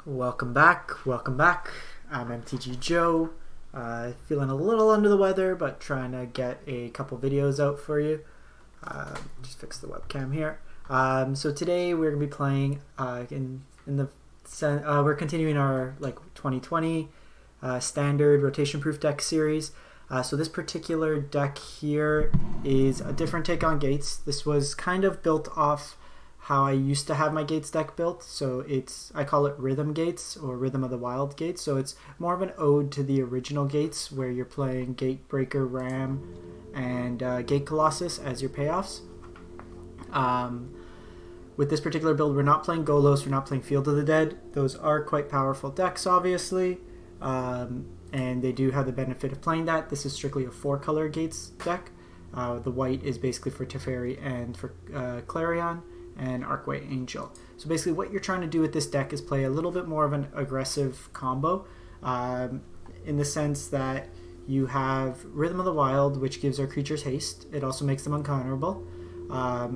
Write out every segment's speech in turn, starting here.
Welcome back, welcome back. I'm MTG Joe. Feeling a little under the weather, but trying to get a couple videos out for you. Just fix the webcam here. So today we're gonna be playing we're continuing our 2020 standard rotation proof deck series. So this particular deck here is a different take on Gates. This was kind of built off how I used to have my Gates deck built. So I call it Rhythm Gates or Rhythm of the Wild Gates. So it's more of an ode to the original Gates where you're playing Gatebreaker Ram and Gate Colossus as your payoffs. With this particular build, we're not playing Golos, we're not playing Field of the Dead. Those are quite powerful decks, obviously. And they do have the benefit of playing that. This is strictly a 4-color Gates deck. The white is basically for Teferi and for Clarion and Archway Angel. So basically what you're trying to do with this deck is play a little bit more of an aggressive combo in the sense that you have Rhythm of the Wild, which gives our creatures haste. It also makes them uncounterable.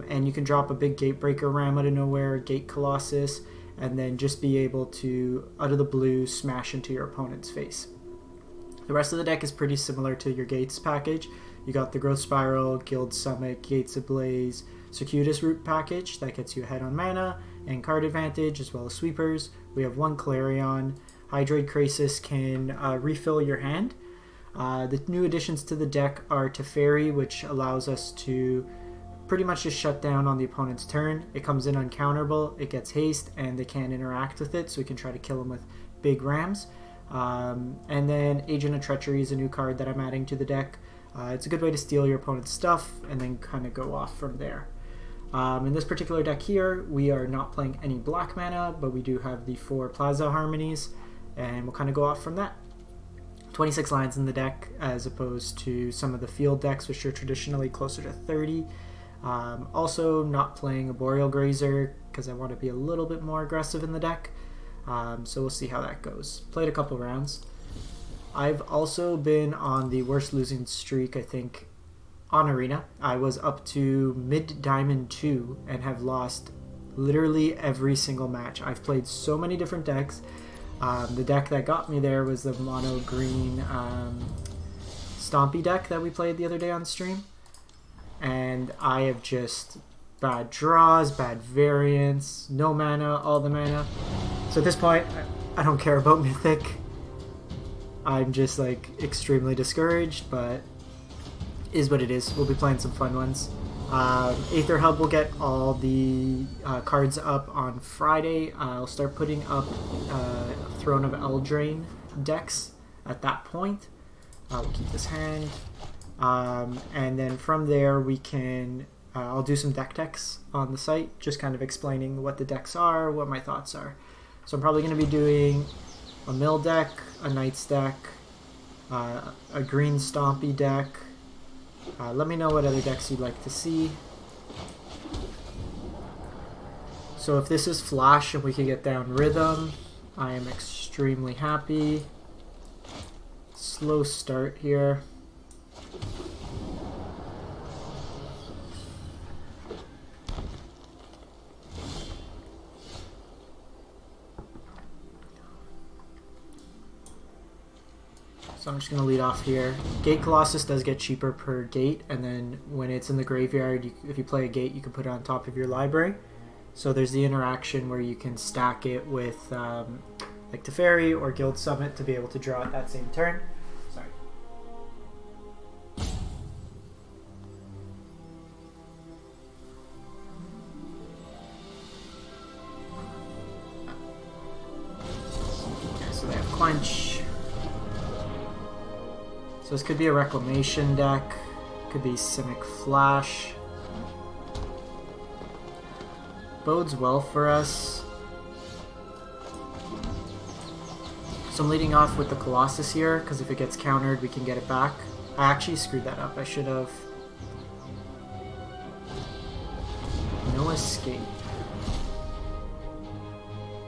And you can drop a big Gatebreaker Ram out of nowhere, Gate Colossus, and then just be able to, out of the blue, smash into your opponent's face. The rest of the deck is pretty similar to your Gates package. You got the Growth Spiral, Guild Simic, Gates Ablaze, Circuitous Route package that gets you ahead on mana and card advantage, as well as sweepers. We have one Clarion. Hydroid Krasis can refill your hand. The new additions to the deck are Teferi, which allows us to pretty much just shut down on the opponent's turn. It comes in uncounterable, it gets haste, and they can't interact with it, so we can try to kill them with big rams. And then Agent of Treachery is a new card that I'm adding to the deck. It's a good way to steal your opponent's stuff and then kind of go off from there. In this particular deck here, we are not playing any black mana, but we do have the 4 Plaza of Harmonies, and we'll kind of go off from that. 26 lines in the deck, as opposed to some of the field decks, which are traditionally closer to 30. Also not playing a Boreal Grazer, because I want to be a little bit more aggressive in the deck. So we'll see how that goes. Played a couple rounds. I've also been on the worst losing streak, I think, on Arena. I was up to mid-diamond 2 and have lost literally every single match. I've played so many different decks. The deck that got me there was the mono green Stompy deck that we played the other day on stream. And I have just bad draws, bad variance, no mana, all the mana. So at this point, I don't care about Mythic. I'm just extremely discouraged, but is what it is. We'll be playing some fun ones. Aether Hub will get all the cards up on Friday. I'll start putting up Throne of Eldraine decks at that point. We'll keep this hand. And then from there we can I'll do some deck techs on the site, just kind of explaining what the decks are, what my thoughts are. So I'm probably going to be doing a mill deck, a Knights deck, a green Stompy deck. Let me know what other decks you'd like to see. So if this is Flash and we can get down Rhythm, I am extremely happy. Slow start here. So I'm just going to lead off here. Gate Colossus does get cheaper per gate, and then when it's in the graveyard, if you play a gate, you can put it on top of your library. So there's the interaction where you can stack it with like Teferi or Guild Summit to be able to draw at that same turn. Sorry. Okay, so they have Quench. So this could be a Reclamation deck, could be Simic Flash. Bodes well for us. So I'm leading off with the Colossus here, because if it gets countered, we can get it back. I actually screwed that up. I should have... No escape.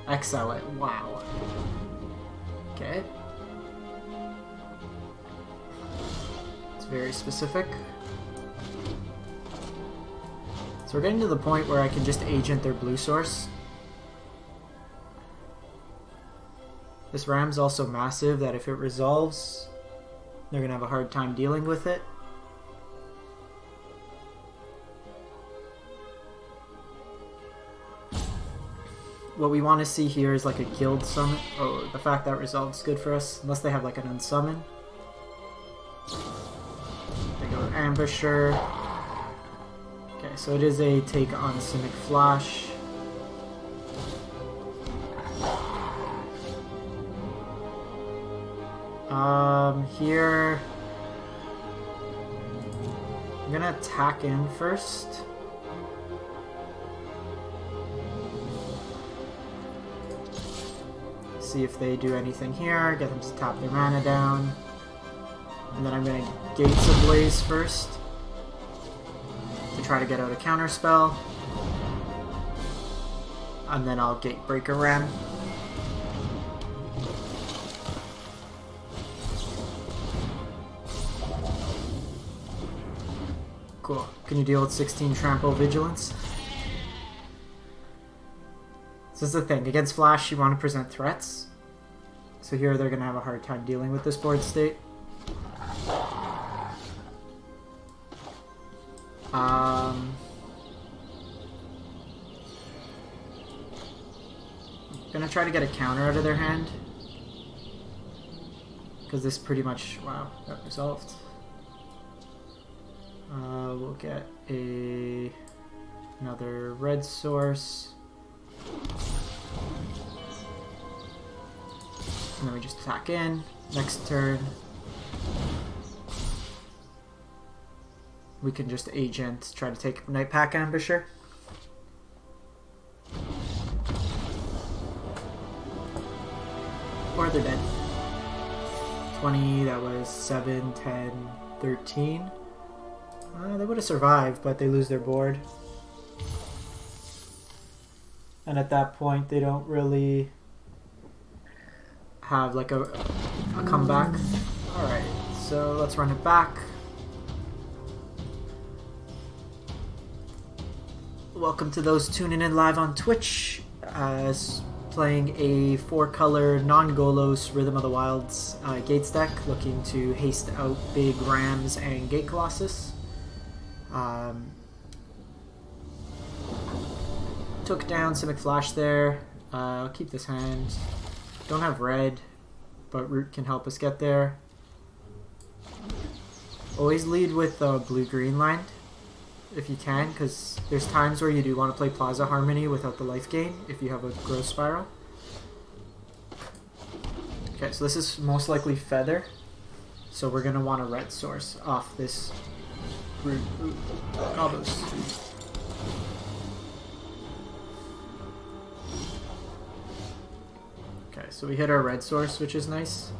Exile it. Wow. Okay. Very specific. So we're getting to the point where I can just agent their blue source. This Ram's also massive that if it resolves, they're going to have a hard time dealing with it. What we want to see here is like a guild summon. Oh, the fact that resolves good for us, unless they have like an unsummon. They go Ambusher. Okay, so it is a take on Simic Flash. Here I'm gonna attack in first. See if they do anything here, get them to tap their mana down. And then I'm gonna Gates Ablaze first to try to get out a counter spell. And then I'll Gatebreaker Ram. Cool. Can you deal with 16 Trample Vigilance? This is the thing. Against Flash, you want to present threats. So here they're going to have a hard time dealing with this board state. I'm going to try to get a counter out of their hand. Because this pretty much... Wow, that resolved. We'll get another red source. And then we just attack in. Next turn, we can just Agent, try to take Night Pack Ambusher. Or they're dead. 20, that was 7, 10, 13. They would have survived, but they lose their board. And at that point, they don't really have like a comeback. Alright, so let's run it back. Welcome to those tuning in live on Twitch. Playing a 4-color non-Golos Rhythm of the Wilds Gates deck, looking to haste out big Rams and Gate Colossus. Took down Simic Flash there. I'll keep this hand. Don't have red, but Root can help us get there. Always lead with blue-green line if you can, because there's times where you do want to play Plaza Harmony without the life gain if you have a growth spiral. Okay, so this is most likely Feather, so we're going to want a red source off this Root. Combos. Okay, so we hit our red source, which is nice.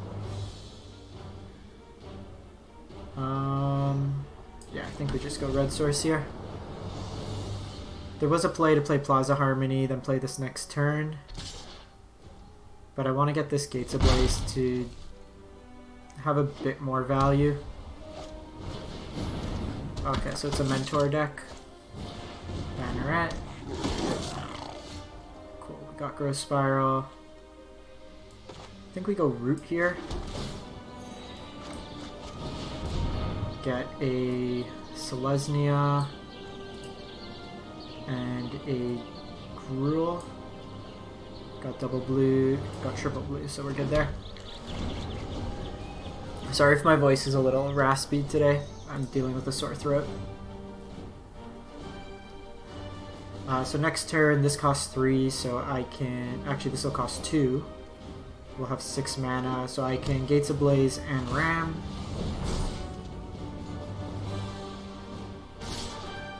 Yeah, I think we just go red source here. There was a play to play Plaza Harmony, then play this next turn. But I want to get this Gates Ablaze to have a bit more value. Okay, so it's a Mentor deck. Banneret. Cool, we got Growth Spiral. I think we go Root here. Get a Selesnya and a Gruul. Got double blue, got triple blue, so we're good there. Sorry if my voice is a little raspy today. I'm dealing with a sore throat. So next turn, this costs 3, so I can... Actually, this will cost 2. We'll have 6 mana, so I can Gates Ablaze and Ram.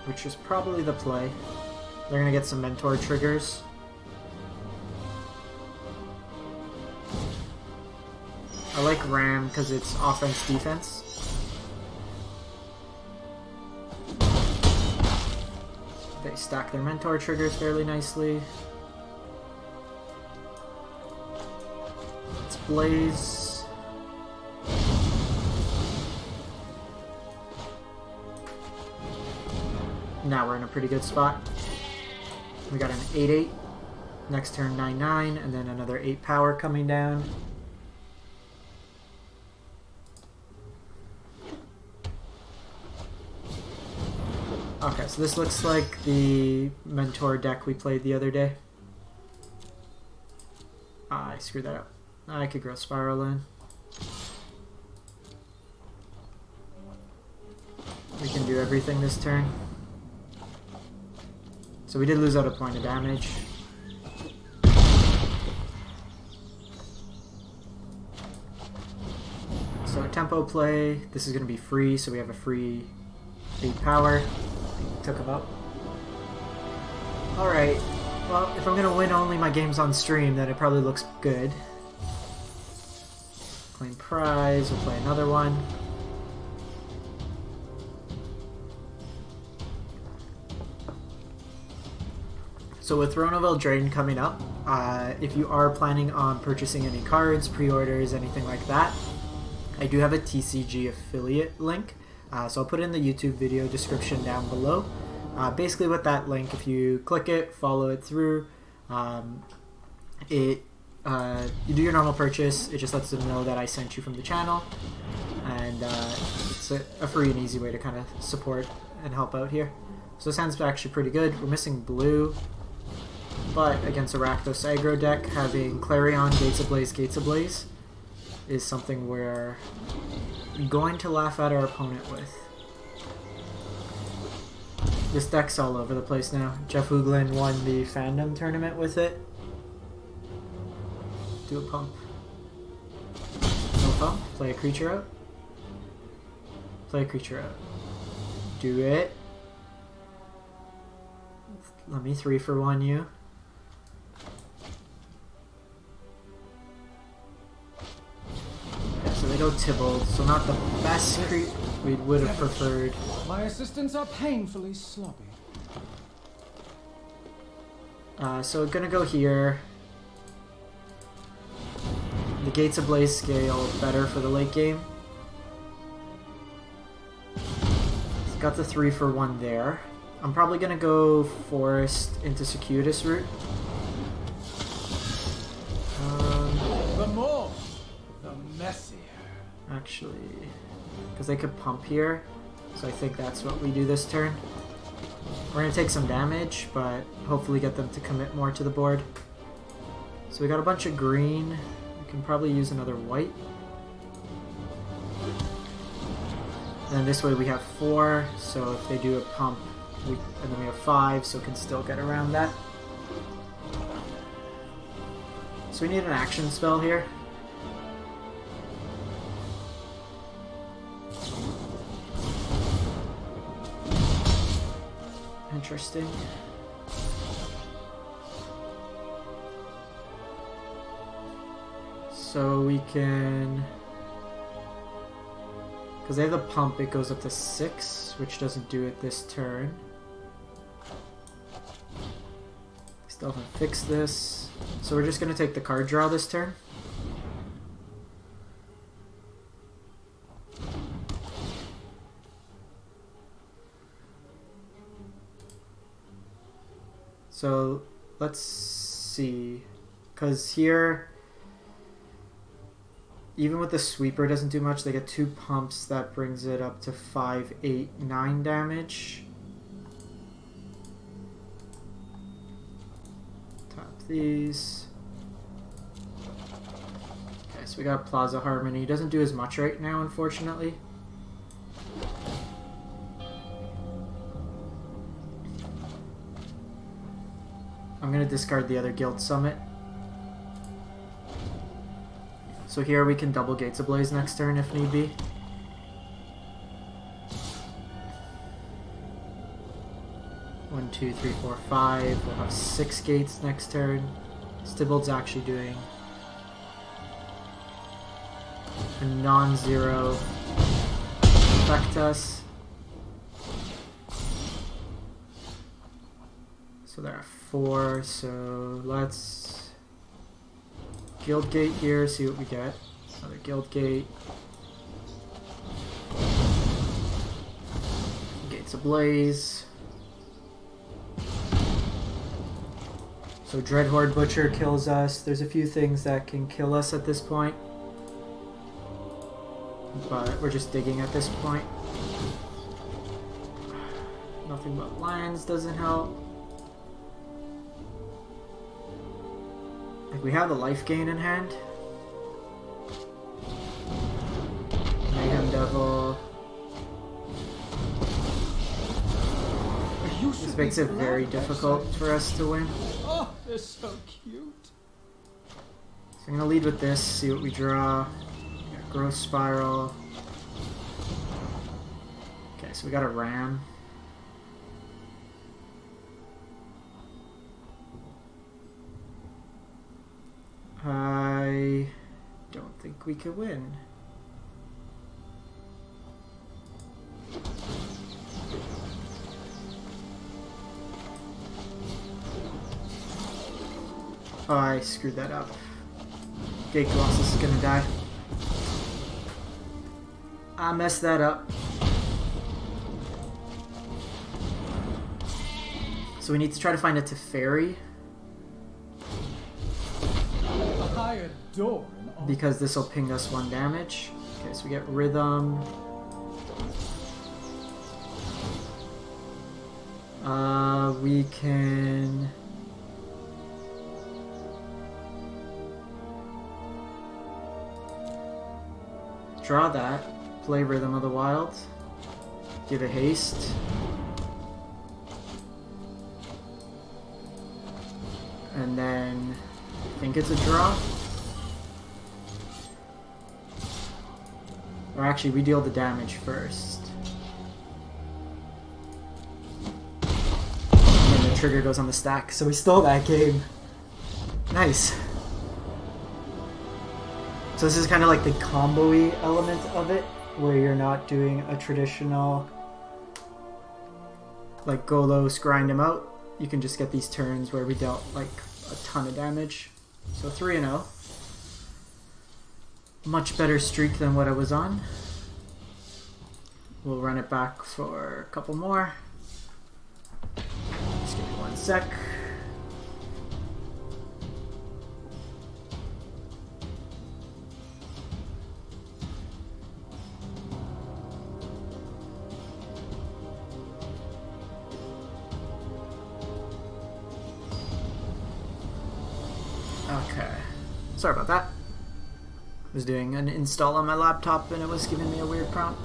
Which is probably the play. They're going to get some Mentor triggers. I like Ram because it's offense-defense. They stack their Mentor triggers fairly nicely. Let's Blaze. Now we're in a pretty good spot. We got an 8/8. Next turn 9/9, and then another 8 power coming down. Okay, so this looks like the Mentor deck we played the other day. Ah, I screwed that up. I could grow Spiral in. We can do everything this turn. So we did lose out a point of damage. So tempo play, this is going to be free, so we have a free 8 power. Took him up. Alright, well, if I'm going to win only my games on stream, then it probably looks good. Claim prize, we'll play another one. So with Throne of Eldraine coming up, if you are planning on purchasing any cards, pre-orders, anything like that, I do have a TCG affiliate link. So I'll put it in the YouTube video description down below. Basically with that link, if you click it, follow it through, you do your normal purchase, it just lets them know that I sent you from the channel, and it's a free and easy way to kind of support and help out here. So this hand's actually pretty good. We're missing blue, but against a Rakdos aggro deck, having Clarion, Gates Ablaze is something we're going to laugh at our opponent with. This deck's all over the place now. Jeff Hooglin won the fandom tournament with it. Do a pump. No pump. Play a creature out. Play a creature out. Do it. Let me 3-for-1 you. Okay, so they go Tybalt, so not the best creature we would have preferred. My assistants are painfully sloppy. So we're gonna go here. The Gates Ablaze scale better for the late game. It's got the 3-for-1 there. I'm probably gonna go Forest into Circuitous Route. The more, the messier. Actually, because they could pump here, so I think that's what we do this turn. We're gonna take some damage, but hopefully get them to commit more to the board. So we got a bunch of green. We can probably use another white. And this way we have 4, so if they do a pump, and then we have 5, so we can still get around that. So we need an action spell here. Interesting. So we can... Because they have the pump, it goes up to 6, which doesn't do it this turn. Still haven't fixed this. So we're just going to take the card draw this turn. So let's see. Because here... Even with the sweeper, it doesn't do much. They get 2 pumps. That brings it up to 5, 8, 9 damage. Tap these. Okay, so we got Plaza of Harmony. Doesn't do as much right now, unfortunately. I'm going to discard the other Guild Summit. So here we can double Gates Ablaze next turn if need be. One, two, three, four, 5. We'll have 6 gates next turn. Stibbald's actually doing a non-zero affect us. So there are 4, so let's Guildgate here, see what we get. Another Guildgate. Gates Ablaze. So Dreadhorde Butcher kills us. There's a few things that can kill us at this point. But we're just digging at this point. Nothing but lions doesn't help. Like we have the life gain in hand. Mayhem Devil. This makes it very difficult for us to win. Oh, they're so cute. So I'm gonna lead with this, see what we draw. We got Growth Spiral. Okay, so we got a Ram. I don't think we could win. Oh, I screwed that up. Gate Colossus is gonna die. I messed that up. So we need to try to find a Teferi. Because this will ping us 1 damage. Okay, so we get Rhythm. We can... draw that. Play Rhythm of the Wild. Give a haste. And then... I think it's a draw. Or actually, we deal the damage first. And the trigger goes on the stack, so we stole that game. Nice. So this is kind of like the combo-y element of it, where you're not doing a traditional, like, go low, grind him out. You can just get these turns where we dealt, like, a ton of damage. So 3-0. Much better streak than what I was on. We'll run it back for a couple more. Just give me 1 sec. Okay. Sorry about that. I was doing an install on my laptop and it was giving me a weird prompt.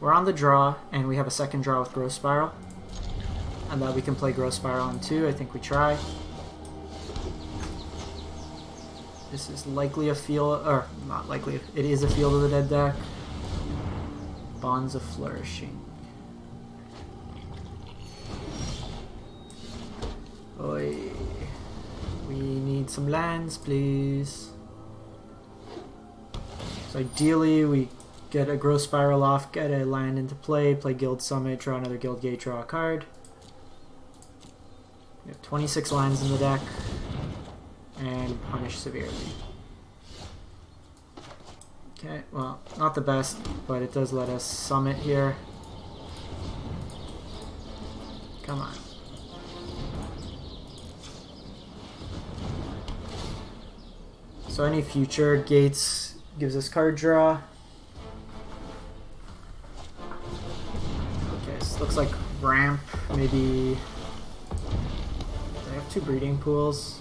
We're on the draw and we have a second draw with Growth Spiral. And that we can play Growth Spiral on 2. I think we try. This is likely a field, or not likely, it is a Field of the Dead deck. Bonds of Flourishing. Oi. We need some lands, please. So ideally, we get a Growth Spiral off, get a land into play, play Guild Summit, draw another Guildgate, draw a card. We have 26 lands in the deck, and punish severely. Okay, well, not the best, but it does let us summit here. Come on. So any future gates gives us card draw. Okay, so looks like ramp, maybe. I have 2 breeding pools.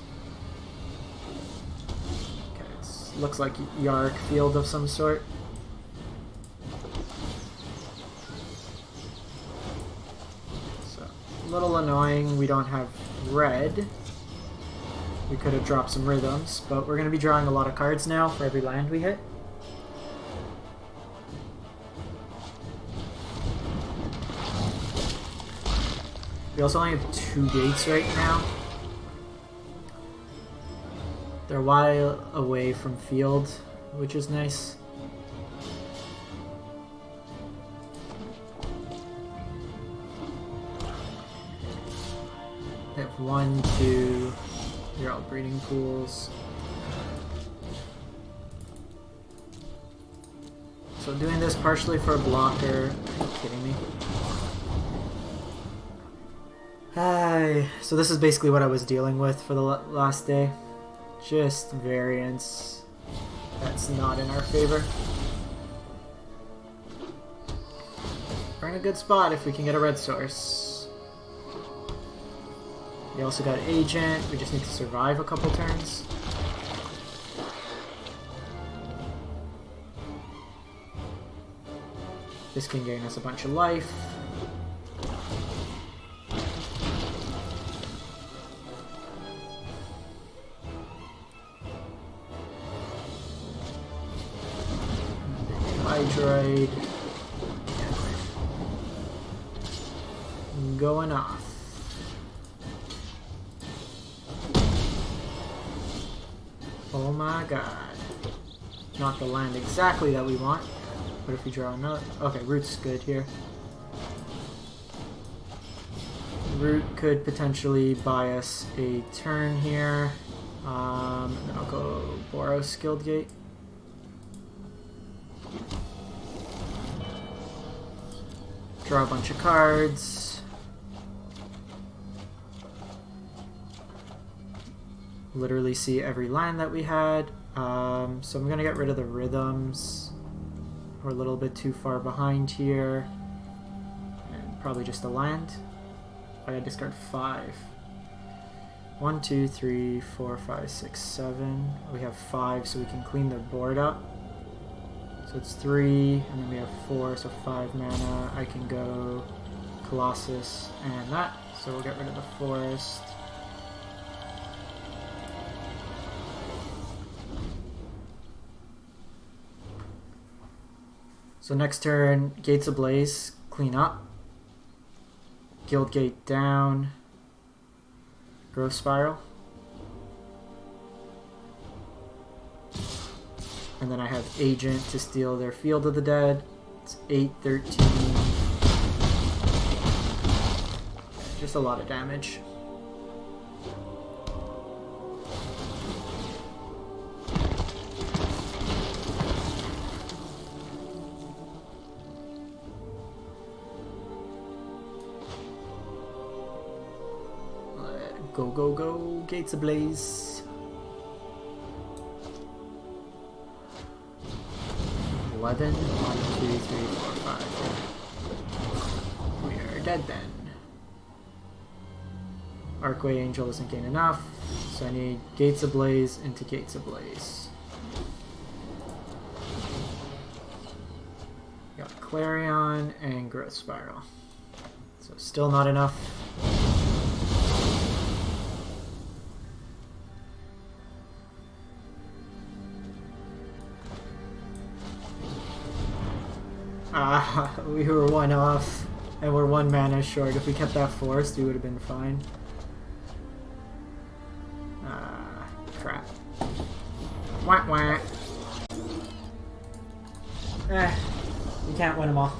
Okay, it looks like Yark field of some sort. So a little annoying we don't have red. We could have dropped some rhythms, but we're going to be drawing a lot of cards now for every land we hit. We also only have 2 gates right now. They're a while away from field, which is nice. They have 1, 2... They're all breeding pools. So doing this partially for a blocker. Are you kidding me? So this is basically what I was dealing with for the last day. Just variance. That's not in our favor. We're in a good spot if we can get a red source. We also got Agent. We just need to survive a couple turns. This can gain us a bunch of life. Hydroid. Going off. Oh my god. Not the land exactly that we want. But if we draw another... Okay, Route's good here. Route could potentially buy us a turn here. And then I'll go Boros Guildgate. Draw a bunch of cards. Literally see every land that we had. So I'm gonna get rid of the rhythms. We're a little bit too far behind here. And probably just a land. I gotta discard 5. 1, 2, 3, 4, 5, 6, 7. We have 5, so we can clean the board up. So it's 3, and then we have 4, so 5 mana. I can go Colossus and that. So we'll get rid of the forest. So next turn, Gates Ablaze, clean up. Guildgate down. Growth Spiral. And then I have Agent to steal their Field of the Dead. It's 8, 13. Just a lot of damage. Go, go, go, Gates Ablaze. 11, 1, 2, 3, 4, 5. We are dead then. Archway Angel doesn't gain enough, so I need Gates Ablaze into Gates Ablaze. Got Clarion and Growth Spiral. So still not enough. We were 1 off, and we're 1 mana short. If we kept that forest, we would have been fine. Crap. Wah wah. You can't win them all.